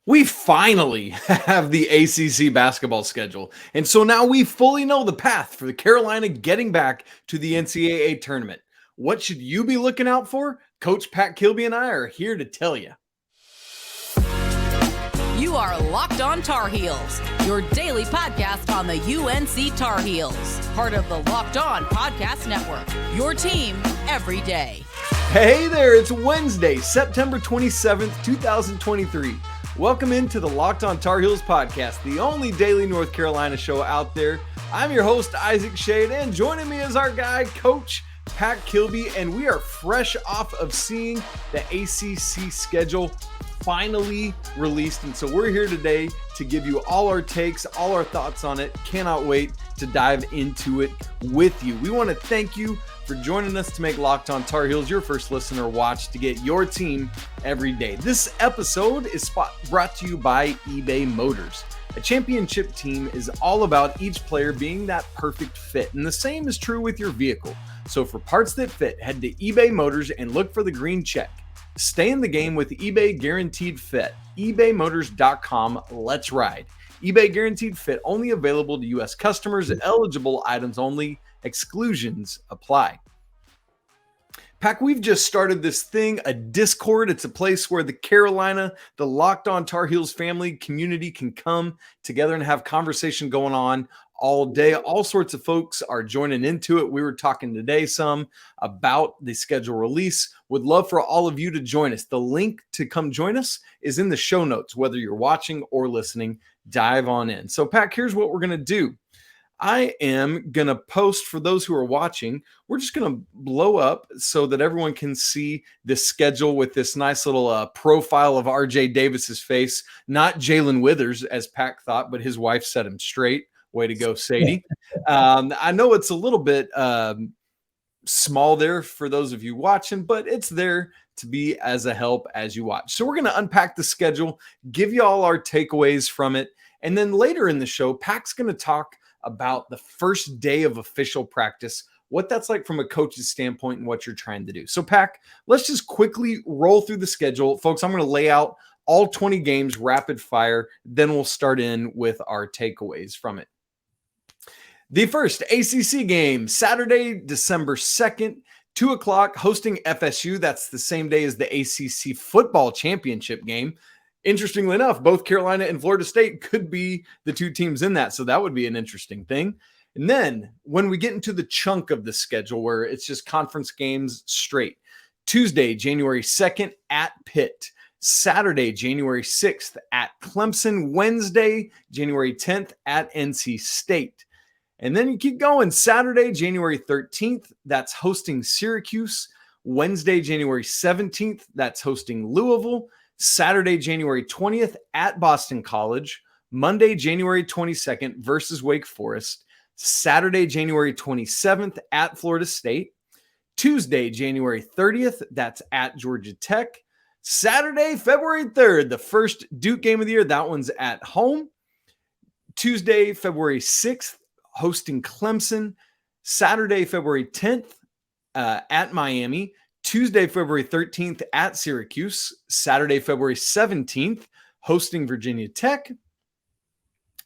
We finally have the ACC basketball schedule. And so now we fully know the path for the Carolina getting back to the NCAA tournament. What should you be looking out for? Coach Pat Kilby and I are here to tell you. You are Locked On Tar Heels, your daily podcast on the UNC Tar Heels, part of the Locked On Podcast Network, your team every day. Hey there, it's Wednesday, September 27th, 2023. Welcome into the Locked On Tar Heels podcast, the only daily North Carolina show out there. I'm your host, Isaac Shade, and joining me is our guy, Coach Pat Kilby, and we are fresh off of seeing the ACC schedule finally released. And so we're here today to give you all our takes, all our thoughts on it. Cannot wait to dive into it with you. We want to thank you for joining us to make Locked On Tar Heels your first listen or watch to get your team every day. This episode is brought to you by eBay Motors. A championship team is all about each player being that perfect fit, and the same is true with your vehicle. So for parts that fit, head to eBay Motors and look for the green check. Stay in the game with eBay Guaranteed Fit. ebaymotors.com. Let's ride. eBay Guaranteed Fit only available to U.S. customers. Eligible items only. Exclusions apply. Pack, we've just started this thing, a Discord. It's a place where the Locked On Tar Heels family community can come together and have conversation going on all day. All sorts of folks are joining into it. We were talking today some about the schedule release. Would love for all of you to join us. The link to come join us is in the show notes, whether you're watching or listening. Dive on in. So, Pack, here's what we're going to do. I am going to post for those who are watching. We're just going to blow up so that everyone can see this schedule with this nice little profile of RJ Davis's face. Not Jalen Withers, as Pack thought, but his wife set him straight. Way to go, Sadie. I know it's a little bit small there for those of you watching, but it's there to be as a help as you watch. So we're going to unpack the schedule, give you all our takeaways from it. And then later in the show, Pack's going to talk about the first day of official practice, what that's like from a coach's standpoint and what you're trying to do. So, Pack, let's just quickly roll through the schedule. Folks, I'm going to lay out all 20 games rapid fire. Then we'll start in with our takeaways from it. The first ACC game, Saturday, December 2nd, 2 o'clock, hosting FSU. That's the same day as the ACC football championship game. Interestingly enough, both Carolina and Florida State could be the two teams in that, so that would be an interesting thing. And then when we get into the chunk of the schedule where it's just conference games straight, Tuesday, January 2nd at Pitt, Saturday, January 6th at Clemson, Wednesday, January 10th at NC State. And then you keep going. Saturday, January 13th, that's hosting Syracuse. Wednesday, January 17th, that's hosting Louisville. Saturday, January 20th at Boston College. Monday, January 22nd versus Wake Forest. Saturday, January 27th at Florida State. Tuesday, January 30th, that's at Georgia Tech. Saturday, February 3rd, the first Duke game of the year. That one's at home. Tuesday, February 6th, hosting Clemson. Saturday, February 10th at Miami. Tuesday, February 13th at Syracuse. Saturday, February 17th, hosting Virginia Tech.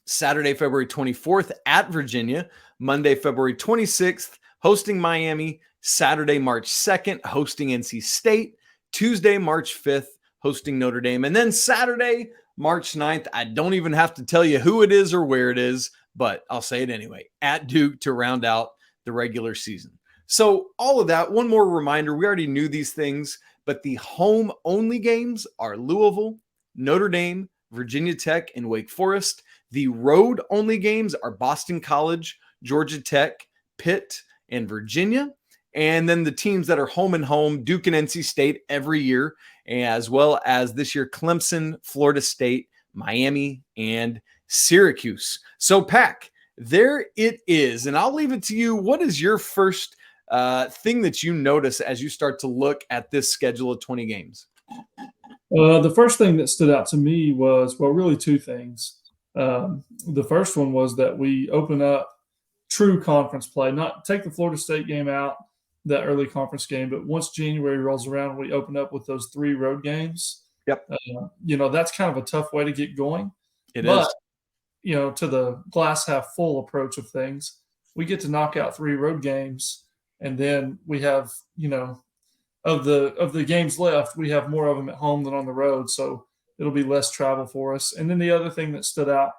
Saturday, February 24th at Virginia. Monday, February 26th, hosting Miami. Saturday, March 2nd, hosting NC State. Tuesday, March 5th, hosting Notre Dame. And then Saturday, March 9th, I don't even have to tell you who it is or where it is, but I'll say it anyway, at Duke to round out the regular season. So all of that, one more reminder, we already knew these things, but the home-only games are Louisville, Notre Dame, Virginia Tech, and Wake Forest. The road-only games are Boston College, Georgia Tech, Pitt, and Virginia. And then the teams that are home and home, Duke and NC State every year, as well as this year, Clemson, Florida State, Miami, and Syracuse. So, Pack, there it is. And I'll leave it to you. What is your first thing that you notice as you start to look at this schedule of 20 games? The first thing that stood out to me was, well, really two things. The first one was that we open up true conference play, not take the Florida State game out, that early conference game, but once January rolls around, we open up with those 3 road games. Yep. That's kind of a tough way to get going. It but, is. To the glass half full approach of things, we get to knock out 3 road games, and then we have, of the games left, we have more of them at home than on the road, so it'll be less travel for us. And then the other thing that stood out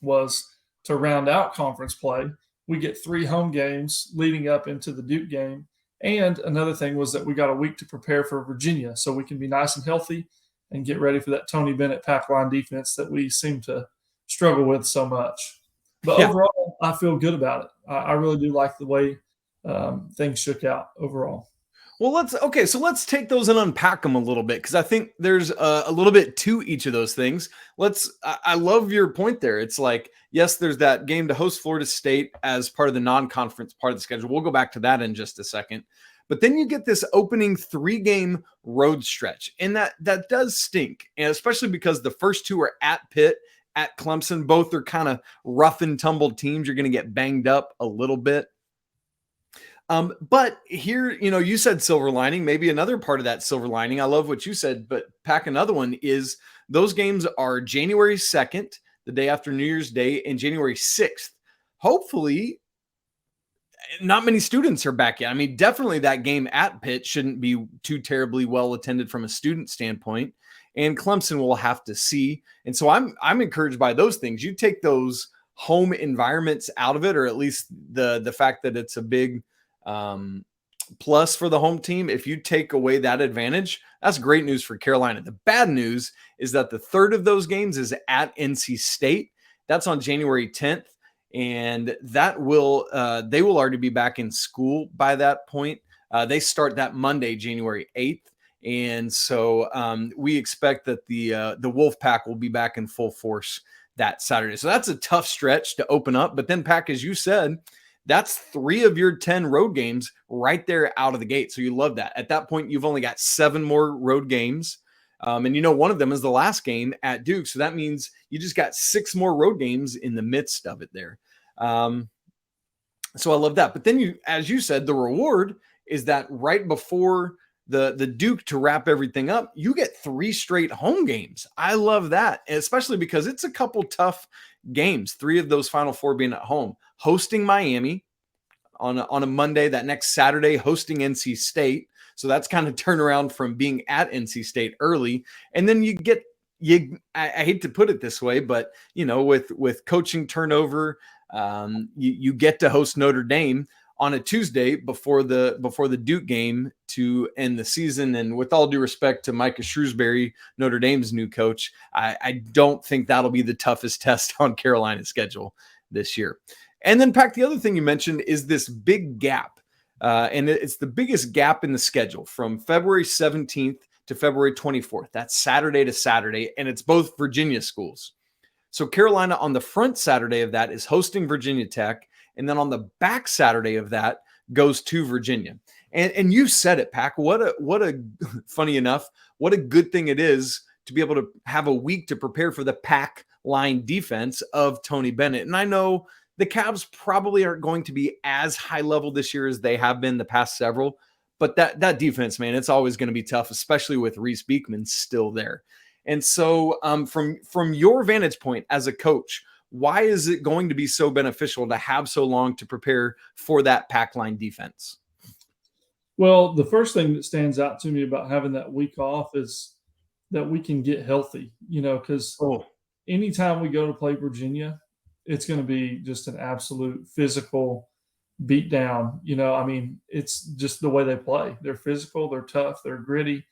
was to round out conference play, we get 3 home games leading up into the Duke game. And another thing was that we got a week to prepare for Virginia, so we can be nice and healthy and get ready for that Tony Bennett pack line defense that we seem to struggle with so much. But overall, I feel good about it. I really do like the way things shook out overall. Well, let's take those and unpack them a little bit, because I think there's a little bit to each of those things. I love your point there. It's like, yes, there's that game to host Florida State as part of the non-conference part of the schedule. We'll go back to that in just a second. But then you get this opening 3-game road stretch, and that does stink, and especially because the first 2 are at Pitt, at Clemson. Both are kind of rough and tumbled teams. You're going to get banged up a little bit. But here, you said silver lining, maybe another part of that silver lining. I love what you said, but pack another one is those games are January 2nd, the day after New Year's Day, and January 6th. Hopefully, not many students are back yet. I mean, definitely that game at Pitt shouldn't be too terribly well attended from a student standpoint, and Clemson will have to see. And so I'm encouraged by those things. You take those home environments out of it, or at least the fact that it's a big plus for the home team. If you take away that advantage, that's great news for Carolina. The bad news is that the third of those games is at NC State. That's on January 10th. And that will, they will already be back in school by that point. They start that Monday, January 8th. And so we expect that the Wolfpack will be back in full force that Saturday. So that's a tough stretch to open up. But then, Pack, as you said, that's 3 of your 10 road games right there out of the gate. So you love that. At that point, you've only got 7 more road games. And one of them is the last game at Duke. So that means you just got 6 more road games in the midst of it there. So I love that. But then as you said, the reward is that right before the Duke to wrap everything up, you get 3 straight home games. I love that, especially because it's a couple tough games. 3 of those Final 4 being at home, hosting Miami on a Monday, that next Saturday hosting NC State. So that's kind of turnaround from being at NC State early. And then I hate to put it this way, but with coaching turnover, you get to host Notre Dame on a Tuesday before the Duke game to end the season. And with all due respect to Micah Shrewsbury, Notre Dame's new coach, I don't think that'll be the toughest test on Carolina's schedule this year. And then, Pack, the other thing you mentioned is this big gap. And it's the biggest gap in the schedule from February 17th to February 24th. That's Saturday to Saturday, and it's both Virginia schools. So Carolina on the front Saturday of that is hosting Virginia Tech, and then on the back Saturday of that goes to Virginia. And you said it, Pack. What a funny enough, what a good thing it is to be able to have a week to prepare for the pack line defense of Tony Bennett. And I know the Cavs probably aren't going to be as high level this year as they have been the past several, but that defense, man, it's always going to be tough, especially with Reese Beekman still there. And so from your vantage point as a coach, why is it going to be so beneficial to have so long to prepare for that pack line defense? Well, the first thing that stands out to me about having that week off is that we can get healthy, because anytime we go to play Virginia, it's going to be just an absolute physical beat down. I mean, it's just the way they play. They're physical, they're tough, they're gritty.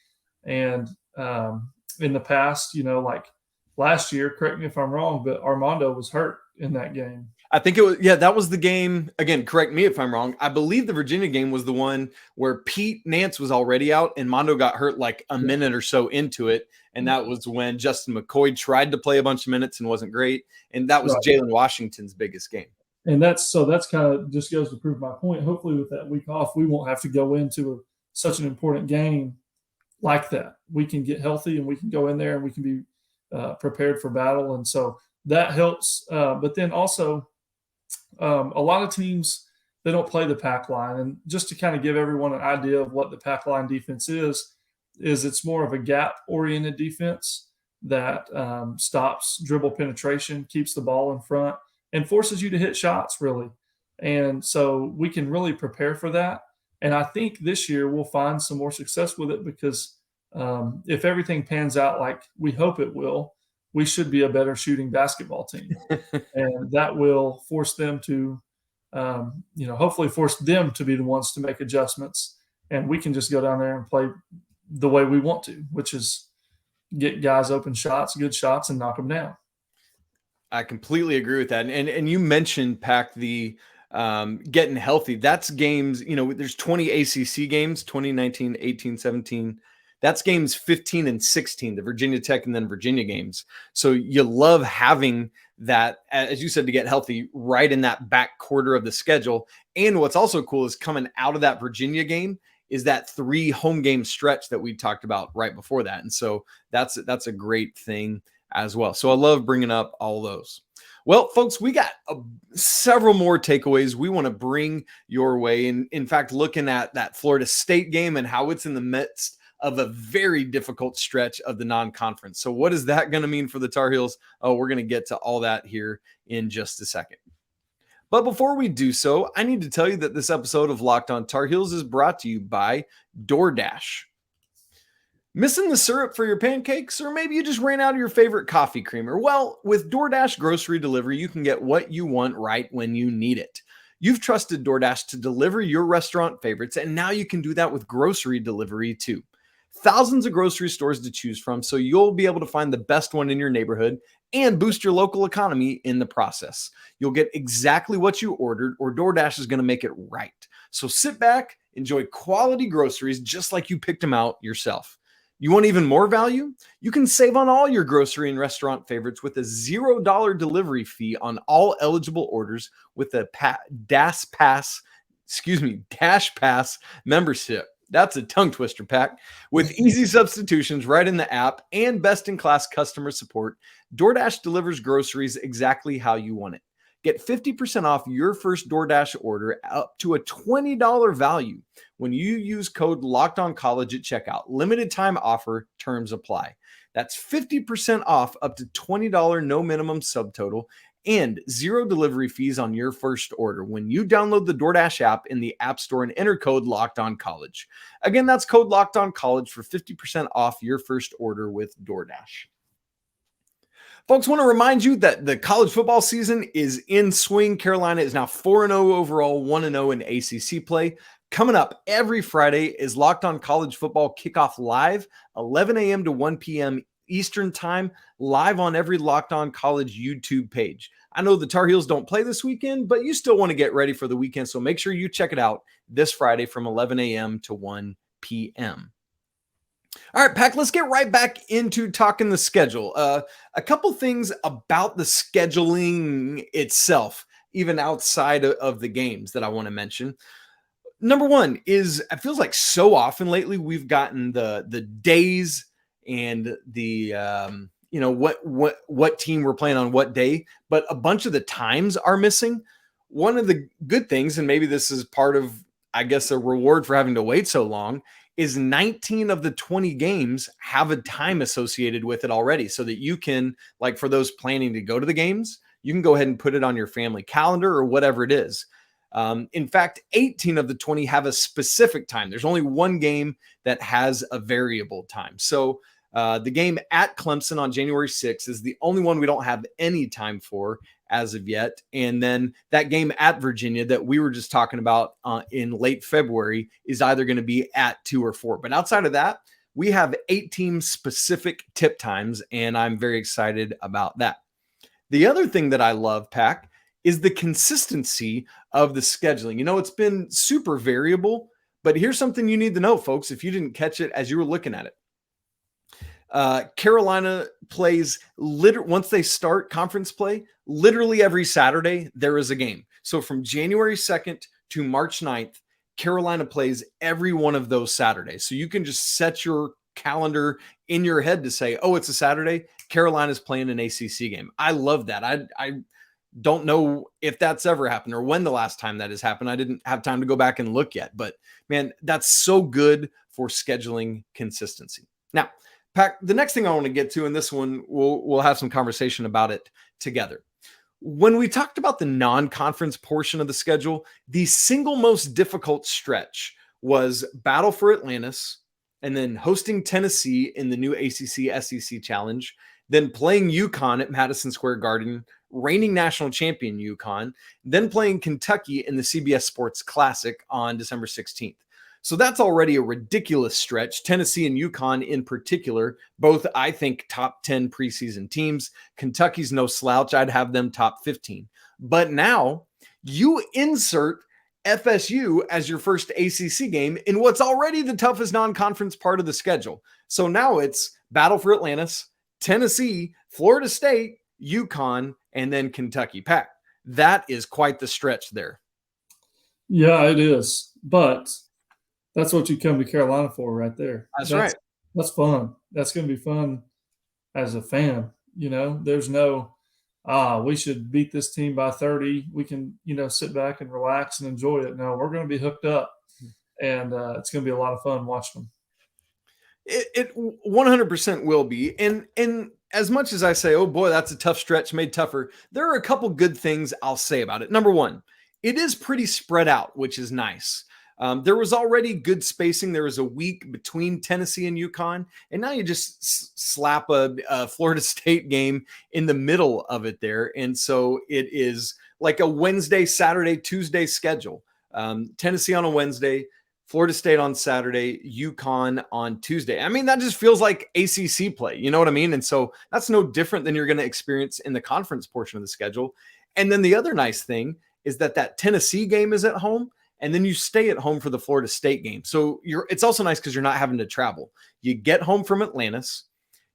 And in the past, like last year, correct me if I'm wrong, but Armando was hurt in that game. I think it was, that was the game. Again, correct me if I'm wrong. I believe the Virginia game was the one where Pete Nance was already out and Mondo got hurt like a minute or so into it. And that was when Justin McCoy tried to play a bunch of minutes and wasn't great. And that was right. Jalen Washington's biggest game. And that's kind of just goes to prove my point. Hopefully with that week off, we won't have to go into such an important game like that. We can get healthy and we can go in there and we can be prepared for battle. And so that helps. But then also a lot of teams, they don't play the pack line. And just to kind of give everyone an idea of what the pack line defense is, is it's more of a gap-oriented defense that stops dribble penetration, keeps the ball in front, and forces you to hit shots, really. And so we can really prepare for that. And I think this year we'll find some more success with it because if everything pans out like we hope it will, we should be a better shooting basketball team. And that will force them to, hopefully force them to be the ones to make adjustments. And we can just go down there and play the way we want to, which is get guys open shots, good shots, and knock them down. I completely agree with that. And you mentioned, Pack, the getting healthy. That's games, there's 20 ACC games, 2019, 18, 17. That's games 15 and 16, the Virginia Tech and then Virginia games. So you love having that, as you said, to get healthy right in that back quarter of the schedule. And what's also cool is coming out of that Virginia game is that 3 home game stretch that we talked about right before that. And so that's a great thing as well. So I love bringing up all those. Well, folks, we got several more takeaways we want to bring your way. And in fact, looking at that Florida State game and how it's in the midst of a very difficult stretch of the non-conference. So what is that going to mean for the Tar Heels? Oh, we're going to get to all that here in just a second. But before we do so, I need to tell you that this episode of Locked On Tar Heels is brought to you by DoorDash. Missing the syrup for your pancakes? Or maybe you just ran out of your favorite coffee creamer? Well, with DoorDash grocery delivery, you can get what you want right when you need it. You've trusted DoorDash to deliver your restaurant favorites, and now you can do that with grocery delivery too. Thousands of grocery stores to choose from, so you'll be able to find the best one in your neighborhood and boost your local economy in the process. You'll get exactly what you ordered, or DoorDash is going to make it right. So sit back, enjoy quality groceries just like you picked them out yourself. You want even more value? You can save on all your grocery and restaurant favorites with a $0 delivery fee on all eligible orders with a Dash Pass membership. That's a tongue twister, Pack. With easy substitutions right in the app and best-in-class customer support, DoorDash delivers groceries exactly how you want it. Get 50% off your first DoorDash order up to a $20 value when you use code LOCKEDONCollege at checkout. Limited time offer, terms apply. That's 50% off up to $20 no minimum subtotal and 0 delivery fees on your first order when you download the DoorDash app in the App Store and enter code LOCKEDONCollege. Again, that's code LOCKEDONCollege for 50% off your first order with DoorDash. Folks, want to remind you that the college football season is in swing. Carolina is now 4-0 overall, 1-0 in ACC play. Coming up every Friday is Locked On College Football Kickoff Live, 11 a.m. to 1 p.m. Eastern Time, live on every Locked On College YouTube page. I know the Tar Heels don't play this weekend, but you still want to get ready for the weekend, so make sure you check it out this Friday from 11 a.m. to 1 p.m. All right, Pack, let's get right back into talking the schedule. A couple things about the scheduling itself, even outside of the games, that I want to mention. Number one is, it feels like so often lately we've gotten the days and the what team we're playing on what day, but a bunch of the times are missing. One of the good things, and maybe this is part of, I guess, a reward for having to wait so long, is 19 of the 20 games have a time associated with it already, so that you can, like, for those planning to go to the games, you can go ahead and put it on your family calendar or whatever it is. In fact, 18 of the 20 have a specific time. There's only one game that has a variable time. So the game at Clemson on January 6th is the only one we don't have any time for as of yet. And then that game at Virginia that we were just talking about in late February is either going to be at 2 or 4. But outside of that, we have 8 team specific tip times, and I'm very excited about that. The other thing that I love, Pack, is the consistency of the scheduling. You know, it's been super variable, but here's something you need to know, folks, if you didn't catch it as you were looking at it. Carolina plays once they start conference play, literally every Saturday there is a game. So from January 2nd to March 9th, Carolina plays every one of those Saturdays. So you can just set your calendar in your head to say, oh, it's a Saturday, Carolina's playing an ACC game. I love that. I don't know if that's ever happened or when the last time that has happened. I didn't have time to go back and look yet, but man, that's so good for scheduling consistency. Now, Pack, the next thing I want to get to, and this one we'll have some conversation about it together. When we talked about the non-conference portion of the schedule, the single most difficult stretch was Battle for Atlantis, and then hosting Tennessee in the new ACC SEC Challenge, then playing UConn at Madison Square Garden, reigning national champion UConn, then playing Kentucky in the CBS Sports Classic on December 16th. So that's already a ridiculous stretch. Tennessee and UConn in particular, both, I think, top 10 preseason teams. Kentucky's no slouch. I'd have them top 15. But now you insert FSU as your first ACC game in what's already the toughest non-conference part of the schedule. So now it's Battle for Atlantis, Tennessee, Florida State, UConn, and then Kentucky. Pack. That is quite the stretch there. Yeah, it is. But that's what you come to Carolina for right there. That's right. That's fun. That's going to be fun as a fan. There's no, we should beat this team by 30. We can, sit back and relax and enjoy it. No, we're going to be hooked up, and it's going to be a lot of fun watching them. It 100% will be. And as much as I say, oh boy, that's a tough stretch made tougher, there are a couple good things I'll say about it. Number one, it is pretty spread out, which is nice. There was already good spacing. There was a week between Tennessee and UConn, and now you just slap a Florida State game in the middle of it there. And so it is like a Wednesday, Saturday, Tuesday schedule. Tennessee on a Wednesday, Florida State on Saturday, UConn on Tuesday. I mean, that just feels like ACC play. You know what I mean? And so that's no different than you're going to experience in the conference portion of the schedule. And then the other nice thing is that Tennessee game is at home, and then you stay at home for the Florida State game. So it's also nice because you're not having to travel. You get home from Atlantis,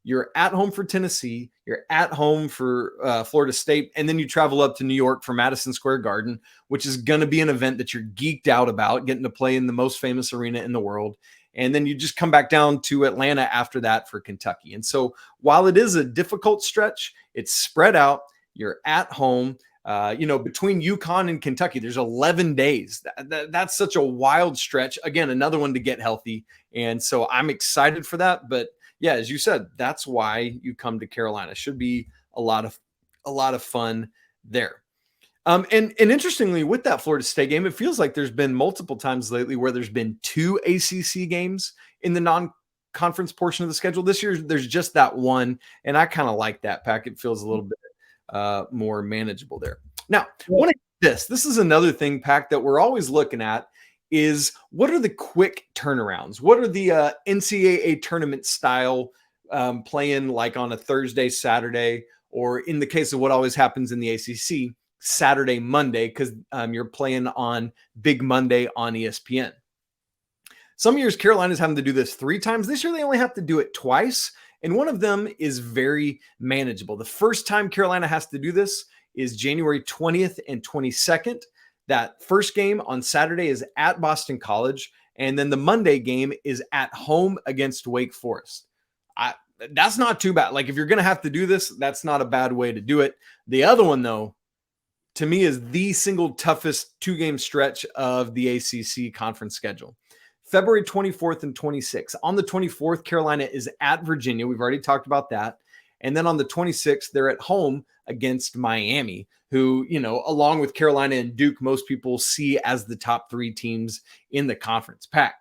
you're at home for Tennessee, you're at home for Florida State, and then you travel up to New York for Madison Square Garden, which is going to be an event that you're geeked out about, getting to play in the most famous arena in the world. And then you just come back down to Atlanta after that for Kentucky. And so while it is a difficult stretch, it's spread out. You're at home. Between UConn and Kentucky, there's 11 days. That's such a wild stretch. Again, another one to get healthy. And so I'm excited for that. But yeah, as you said, that's why you come to Carolina. Should be a lot of fun there. And interestingly, with that Florida State game, it feels like there's been multiple times lately where there's been 2 ACC games in the non-conference portion of the schedule. This year, there's just that one. And I kind of like that, Pack. It feels a little bit more manageable there. Now, this is another thing, Pack, that we're always looking at is what are the quick turnarounds? What are the NCAA tournament style playing like on a Thursday, Saturday, or in the case of what always happens in the ACC, Saturday, Monday, because you're playing on Big Monday on ESPN. Some years Carolina's having to do this 3 times. This year they only have to do it twice. And one of them is very manageable. The first time Carolina has to do this is January 20th and 22nd. That first game on Saturday is at Boston College. And then the Monday game is at home against Wake Forest. That's not too bad. Like if you're going to have to do this, that's not a bad way to do it. The other one, though, to me is the single toughest 2-game stretch of the ACC conference schedule. February 24th and 26th. On the 24th, Carolina is at Virginia. We've already talked about that. And then on the 26th, they're at home against Miami, who, along with Carolina and Duke, most people see as the top 3 teams in the conference. Pack.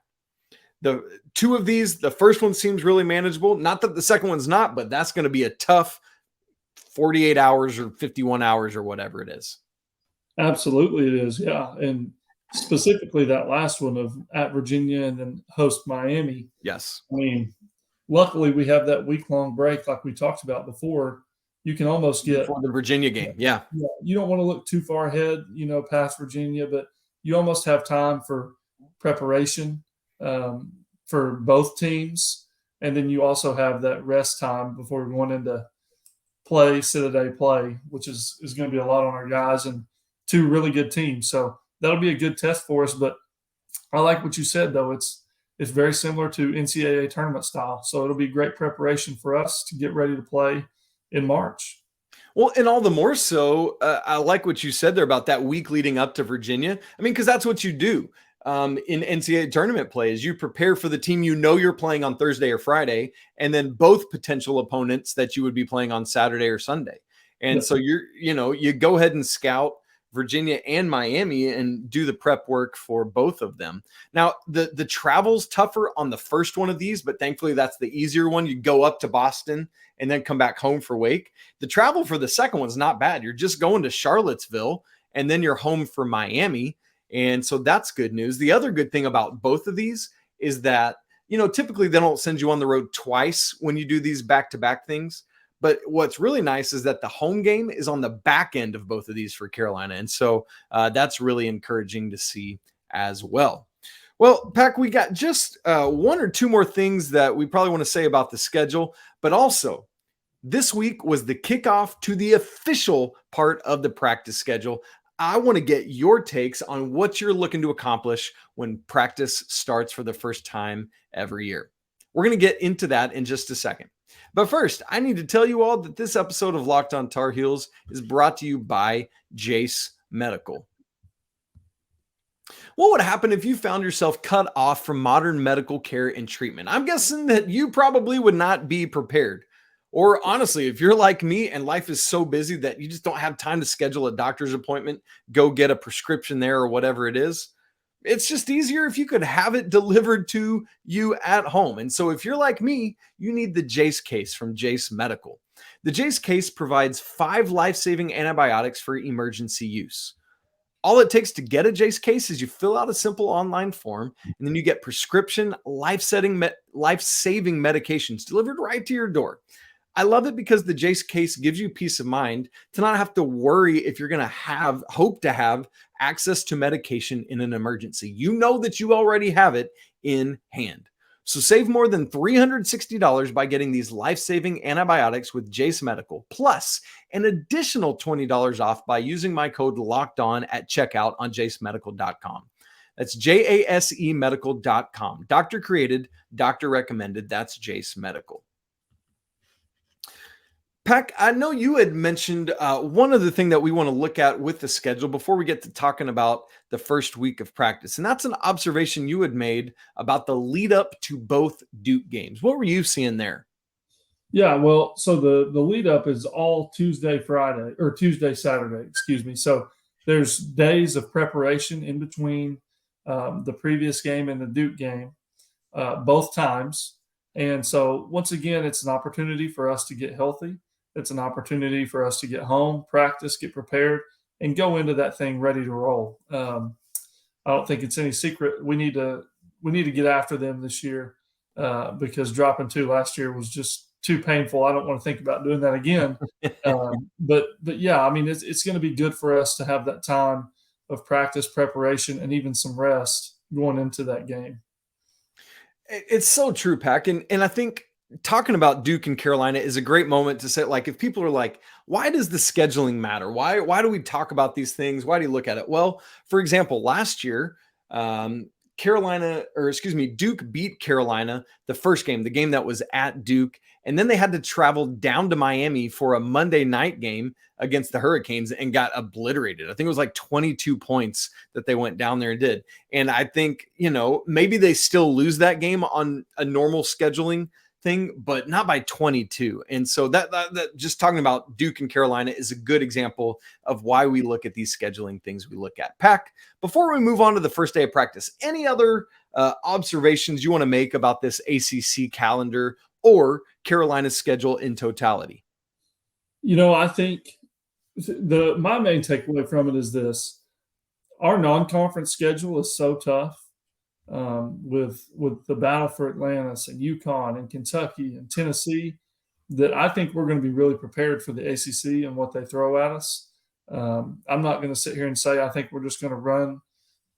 The 2 of these, the first one seems really manageable. Not that the second one's not, but that's going to be a tough 48 hours or 51 hours or whatever it is. Absolutely it is, yeah. And specifically that last one of at Virginia and then host Miami. Yes. I mean, luckily we have that week-long break like we talked about before. You can almost get before the Virginia game. Yeah. You don't want to look too far ahead, past Virginia, but you almost have time for preparation for both teams. And then you also have that rest time before going into sit-a-day play, which is going to be a lot on our guys and 2 really good teams. So that'll be a good test for us. But I like what you said, though. It's very similar to NCAA tournament style. So it'll be great preparation for us to get ready to play in March. Well, and all the more so, I like what you said there about that week leading up to Virginia. I mean, because that's what you do. in NCAA tournament play is you prepare for the team you're playing on Thursday or Friday, and then both potential opponents that you would be playing on Saturday or Sunday. And so you go ahead and scout Virginia and Miami and do the prep work for both of them. Now, the travel's tougher on the first one of these, but thankfully that's the easier one. You go up to Boston and then come back home for Wake. The travel for the second one's not bad. You're just going to Charlottesville and then you're home for Miami. And so that's good news. The other good thing about both of these is that, typically they don't send you on the road twice when you do these back-to-back things. But what's really nice is that the home game is on the back end of both of these for Carolina. And so that's really encouraging to see as well. Well, Pack, we got just one or two more things that we probably want to say about the schedule, but also this week was the kickoff to the official part of the practice schedule. I want to get your takes on what you're looking to accomplish when practice starts for the first time every year. We're going to get into that in just a second. But first, I need to tell you all that this episode of Locked On Tar Heels is brought to you by Jase Medical. What would happen if you found yourself cut off from modern medical care and treatment? I'm guessing that you probably would not be prepared. Or honestly, if you're like me and life is so busy that you just don't have time to schedule a doctor's appointment, go get a prescription there or whatever it is, it's just easier if you could have it delivered to you at home. And so if you're like me, you need the Jase case from Jase Medical. The Jase case provides 5 life-saving antibiotics for emergency use. All it takes to get a Jase case is you fill out a simple online form, and then you get prescription life-saving medications delivered right to your door. I love it because the Jase case gives you peace of mind to not have to worry if you're going to hope to have access to medication in an emergency. You know that you already have it in hand. So save more than $360 by getting these life-saving antibiotics with Jase Medical, plus an additional $20 off by using my code LOCKEDON at checkout on jasemedical.com. That's JASEmedical.com. Doctor created, doctor recommended. That's Jase Medical. Pack, I know you had mentioned one other thing that we want to look at with the schedule before we get to talking about the first week of practice. And that's an observation you had made about the lead up to both Duke games. What were you seeing there? Yeah, well, so the lead up is all Tuesday, Saturday, excuse me. So there's days of preparation in between the previous game and the Duke game, both times. And so once again, it's an opportunity for us to get healthy. It's an opportunity for us to get home, practice, get prepared, and go into that thing ready to roll. I don't think it's any secret. We need to get after them this year because dropping 2 last year was just too painful. I don't want to think about doing that again. But yeah, I mean, it's going to be good for us to have that time of practice, preparation, and even some rest going into that game. It's so true, Pack. And I think talking about Duke and Carolina is a great moment to say, like, if people are like, why does the scheduling matter? Why do we talk about these things? Why do you look at it? Well, for example, last year, Duke beat Carolina the first game, the game that was at Duke. And then they had to travel down to Miami for a Monday night game against the Hurricanes and got obliterated. I think it was like 22 points that they went down there and did. And I think, maybe they still lose that game on a normal scheduling thing, but not by 22. And so that just talking about Duke and Carolina is a good example of why we look at these scheduling things we look at. Pack, before we move on to the first day of practice, any other observations you want to make about this ACC calendar or Carolina's schedule in totality? I think my main takeaway from it is this: our non-conference schedule is so tough. With the battle for Atlantis and UConn and Kentucky and Tennessee, that I think we're going to be really prepared for the ACC and what they throw at us. I'm not going to sit here and say I think we're just going to run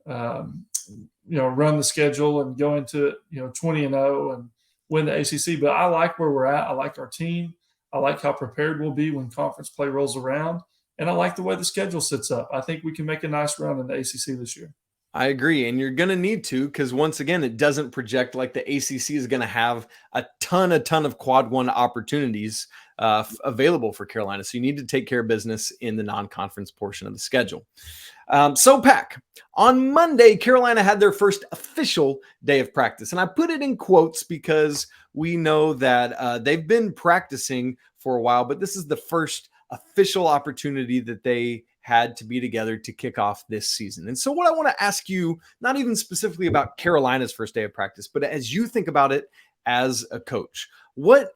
the schedule and go into it, 20-0 and win the ACC. But I like where we're at. I like our team. I like how prepared we'll be when conference play rolls around, and I like the way the schedule sits up. I think we can make a nice run in the ACC this year. I agree. And you're going to need to, because once again, it doesn't project like the ACC is going to have a ton of quad one opportunities available for Carolina. So you need to take care of business in the non-conference portion of the schedule. So Pack, on Monday, Carolina had their first official day of practice. And I put it in quotes because we know that they've been practicing for a while, but this is the first official opportunity that they had to be together to kick off this season. And so what I want to ask you, not even specifically about Carolina's first day of practice, but as you think about it as a coach, what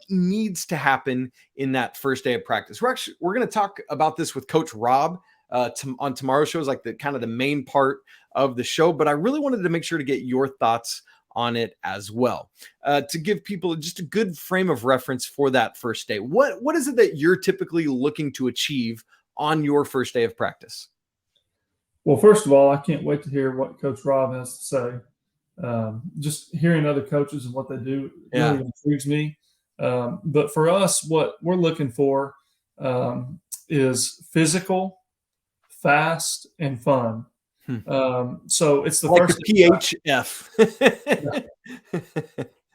needs to happen in that first day of practice? We're going to talk about this with Coach Rob on tomorrow's show, is like the kind of the main part of the show, but I really wanted to make sure to get your thoughts on it as well, to give people just a good frame of reference for that first day. What is it that you're typically looking to achieve on your first day of practice? Well, first of all, I can't wait to hear what Coach Rob has to say. Just hearing other coaches and what they do really intrigues me. But for us, what we're looking for is physical, fast, and fun. So it's the like first PHF.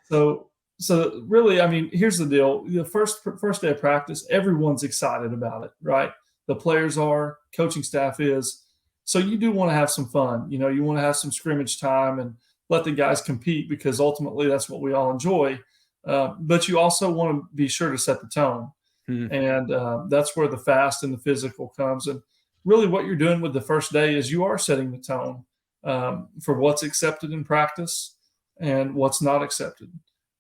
So really, I mean, here's the deal. The first day of practice, everyone's excited about it, right? The players are, coaching staff is. So you do want to have some fun. You want to have some scrimmage time and let the guys compete, because ultimately that's what we all enjoy. But you also want to be sure to set the tone. And that's where the fast and the physical comes. And really what you're doing with the first day is you are setting the tone for what's accepted in practice and what's not accepted.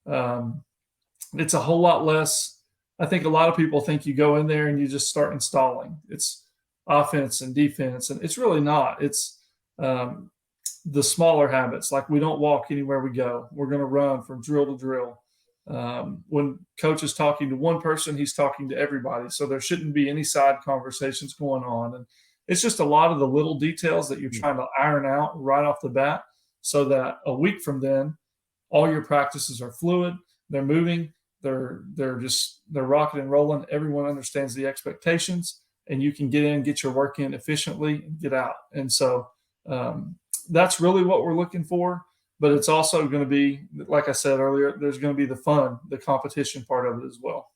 It's a whole lot less. I think a lot of people think you go in there and you just start installing. It's offense and defense, and it's really not. It's the smaller habits, like we don't walk anywhere we go. We're going to run from drill to drill. When coach is talking to one person, he's talking to everybody. So there shouldn't be any side conversations going on. And it's just a lot of the little details that you're trying to iron out right off the bat, so that a week from then, all your practices are fluid. They're moving. They're rocking and rolling. Everyone understands the expectations, and you can get in, get your work in efficiently, and get out. And so that's really what we're looking for. But it's also going to be, like I said earlier, there's going to be the fun, the competition part of it as well.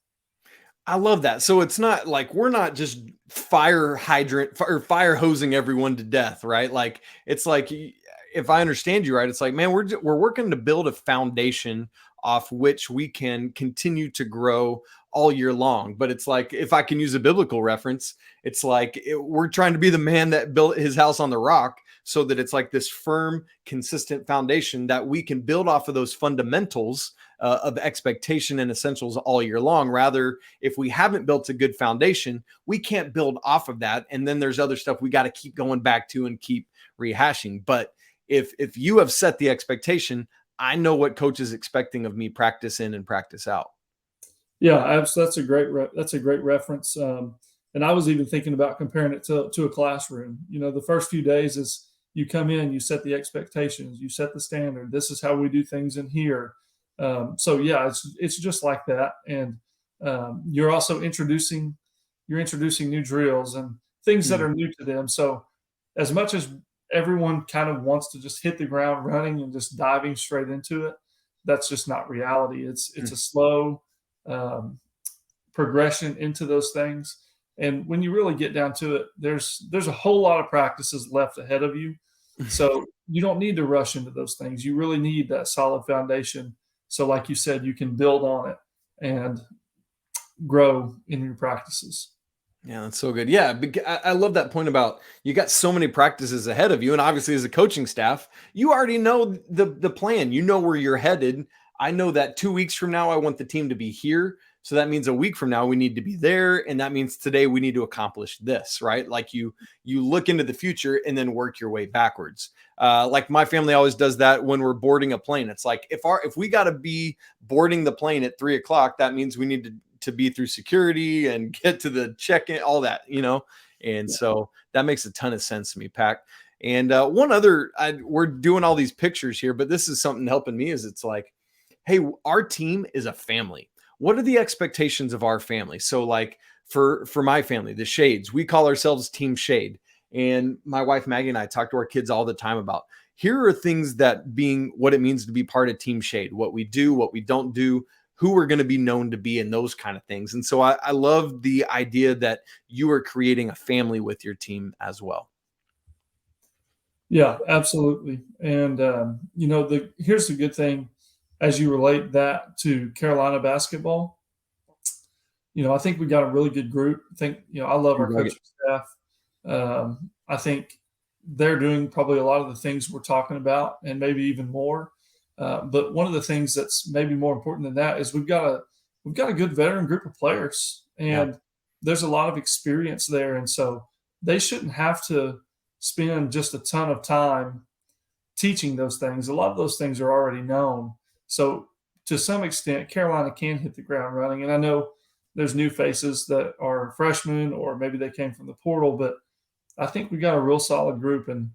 I love that. So it's not like we're not just fire hosing everyone to death, right? Like, it's like, if I understand you right, it's like, man, we're working to build a foundation off which we can continue to grow all year long. But it's like, if I can use a biblical reference, it's like we're trying to be the man that built his house on the rock, so that it's like this firm, consistent foundation that we can build off of those fundamentals of expectation and essentials all year long. Rather, if we haven't built a good foundation, we can't build off of that. And then there's other stuff we got to keep going back to and keep rehashing. But if you have set the expectation, I know what coach is expecting of me practice in and practice out. Yeah, that's a great reference. And I was even thinking about comparing it to a classroom. The first few days is you come in, you set the expectations, you set the standard. This is how we do things in here. So yeah, it's just like that. And you're also introducing new drills and things that are new to them. So as much as everyone kind of wants to just hit the ground running and just diving straight into it, that's just not reality. It's a slow progression into those things. And when you really get down to it, there's a whole lot of practices left ahead of you. So you don't need to rush into those things. You really need that solid foundation. So like you said, you can build on it and grow in your practices. Yeah, that's so good. Yeah, I love that point about you got so many practices ahead of you. And obviously as a coaching staff, you already know the plan. You know where you're headed. I know that 2 weeks from now, I want the team to be here. So that means a week from now, we need to be there. And that means today we need to accomplish this, right? Like you look into the future and then work your way backwards. Like my family always does that when we're boarding a plane. It's like, if we got to be boarding the plane at 3:00, that means we need to be through security and get to the check-in, all that, And so that makes a ton of sense to me, Pack. And one other, we're doing all these pictures here, but this is something helping me, is it's like, hey, our team is a family. What are the expectations of our family? So like for my family, the Shades, we call ourselves Team Shade. And my wife, Maggie, and I talk to our kids all the time about, here are things that being what it means to be part of Team Shade, what we do, what we don't do, who we're going to be known to be and those kind of things. And so I love the idea that you are creating a family with your team as well. Yeah, absolutely. And, here's the good thing as you relate that to Carolina basketball. I think we got a really good group. I love our coaching staff. I think they're doing probably a lot of the things we're talking about and maybe even more. But one of the things that's maybe more important than that is we've got a good veteran group of players, and there's a lot of experience there. And so they shouldn't have to spend just a ton of time teaching those things. A lot of those things are already known. So to some extent, Carolina can hit the ground running. And I know there's new faces that are freshmen, or maybe they came from the portal, but I think we got a real solid group. And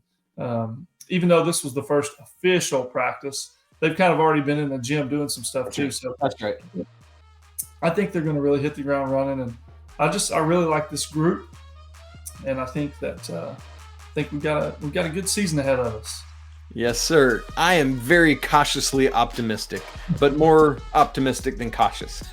even though this was the first official practice, they've kind of already been in the gym doing some stuff too. So that's right. I think they're going to really hit the ground running. And I really like this group. And I think that we've got a good season ahead of us. Yes, sir. I am very cautiously optimistic, but more optimistic than cautious.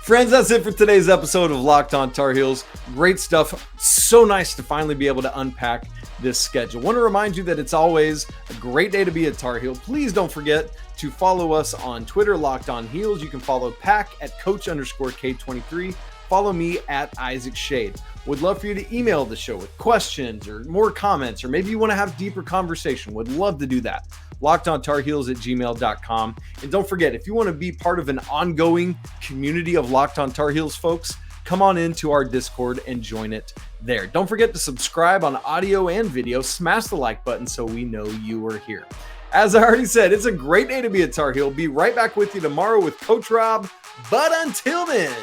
Friends, that's it for today's episode of Locked On Tar Heels. Great stuff. So nice to finally be able to unpack this schedule. Want to remind you that it's always a great day to be a Tar Heel. Please don't forget to follow us on Twitter, Locked On Heels. You can follow Pack at Coach_K23. Follow me at Isaac Shade. Would love for you to email the show with questions or more comments, or maybe you want to have deeper conversation. Would love to do that. LockedOnTarHeels@gmail.com. And don't forget, if you want to be part of an ongoing community of Locked On Tar Heels folks, come on into our Discord and join it there. Don't forget to subscribe on audio and video. Smash the like button so we know you are here. As I already said, it's a great day to be a Tar Heel. Be right back with you tomorrow with Coach Rob. But until then,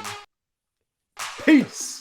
peace.